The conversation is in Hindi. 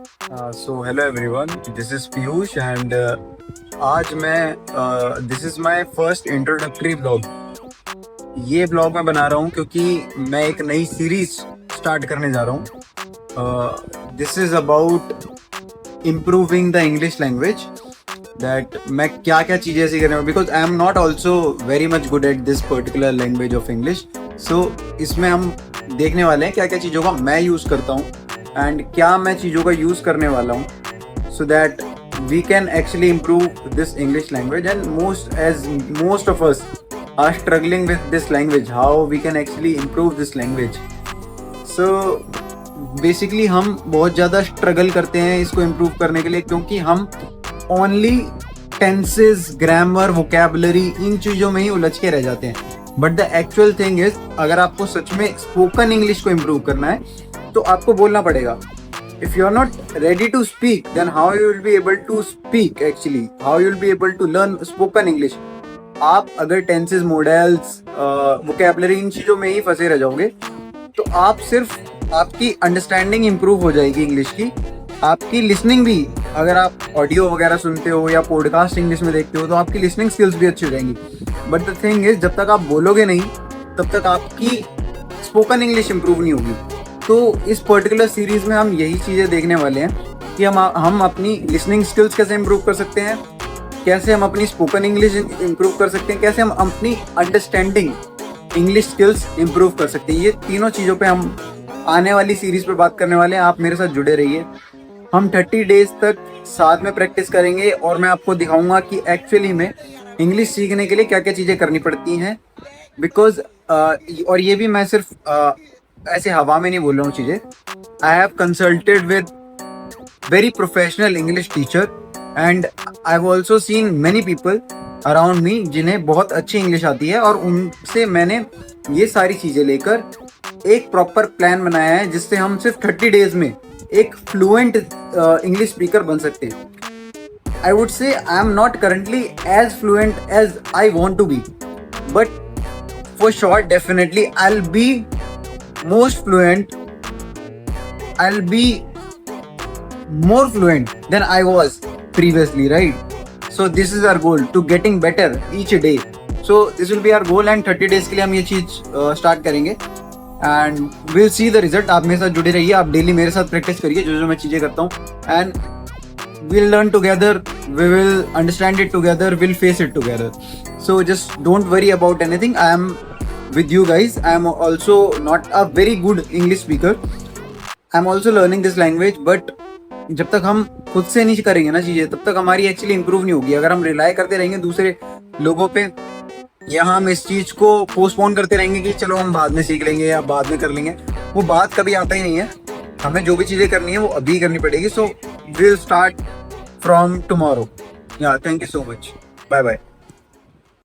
So hello everyone, this is Piyush and आज मैं this is my first introductory blog. ये ब्लॉग मैं बना रहा हूँ क्योंकि मैं एक नई सीरीज स्टार्ट करने जा रहा हूँ। This is about improving the English language, that मैं क्या क्या चीज़ें ऐसी करने, because I am not also very much good at this particular language of English. So इसमें हम देखने वाले हैं क्या क्या चीज़ों का मैं यूज़ करता हूँ एंड क्या मैं चीज़ों का यूज़ करने वाला हूँ, so that we can actually improve this English language. And most of us are struggling with this language, how we can actually improve this language. So basically हम बहुत ज़्यादा struggle करते हैं इसको improve करने के लिए, क्योंकि हम only tenses, grammar, vocabulary इन चीज़ों में ही उलझ के रह जाते हैं। But the actual thing is, अगर आपको सच में spoken English को improve करना है तो आपको बोलना पड़ेगा। If you are not ready to speak, then how you will be able to speak actually? How you will be able to learn spoken English? आप अगर tenses, modals, vocabulary इन चीज़ों में ही फंसे रह जाओगे तो आप सिर्फ आपकी अंडरस्टैंडिंग इम्प्रूव हो जाएगी इंग्लिश की, आपकी लिसनिंग भी, अगर आप ऑडियो वगैरह सुनते हो या पॉडकास्ट इंग्लिश में देखते हो तो आपकी लिसनिंग स्किल्स भी अच्छी हो जाएंगी। बट द थिंग इज, जब तक आप बोलोगे नहीं तब तक आपकी स्पोकन इंग्लिश इम्प्रूव नहीं होगी। तो इस पर्टिकुलर सीरीज में हम यही चीज़ें देखने वाले हैं कि हम अपनी लिसनिंग स्किल्स कैसे इम्प्रूव कर सकते हैं, कैसे हम अपनी स्पोकन इंग्लिश इम्प्रूव कर सकते हैं, कैसे हम अपनी अंडरस्टैंडिंग इंग्लिश स्किल्स इम्प्रूव कर सकते हैं। ये तीनों चीज़ों पे हम आने वाली सीरीज पे बात करने वाले हैं। आप मेरे साथ जुड़े रहिए। हम 30 डेज तक साथ में प्रैक्टिस करेंगे और मैं आपको दिखाऊंगा कि एक्चुअली में इंग्लिश सीखने के लिए क्या क्या चीज़ें करनी पड़ती हैं। बिकॉज और ये भी मैं सिर्फ ऐसे हवा में नहीं बोल रहा हूँ चीज़ें। I have consulted with very professional English teacher and I have also seen many people around me जिन्हें बहुत अच्छी इंग्लिश आती है, और उनसे मैंने ये सारी चीज़ें लेकर एक प्रॉपर प्लान बनाया है जिससे हम सिर्फ 30 डेज में एक फ्लुएंट इंग्लिश स्पीकर बन सकते हैं। I would say I am not currently as fluent as I want to be, but for sure definitely I will be most fluent, I'll be more fluent than I was previously, right? So this is our goal, to getting better each day. So this will be our goal and 30 days के लिए हम ये चीज़ start करेंगे and we'll see the result. आप मेरे साथ जुड़े रहिए, आप डेली मेरे साथ प्रैक्टिस करिए जो जो मैं चीज़ें करता हूँ, and we'll learn together, we will understand it together, we'll face it together. So just don't worry about anything. I am with you guys. I am also not a very good English speaker. I am also learning this language, but जब तक हम खुद से नहीं करेंगे ना चीज़ें तब तक हमारी एक्चुअली इम्प्रूव नहीं होगी। अगर हम रिलाई करते रहेंगे दूसरे लोगों पे या हम इस चीज़ को पोस्टपोन करते रहेंगे कि चलो हम बाद में सीख लेंगे या बाद में कर लेंगे, वो बात कभी आता ही नहीं है। हमें जो भी चीज़ें करनी है वो अभी करनी पड़ेगी। So will start from tomorrow. Yeah thank you so much, bye bye.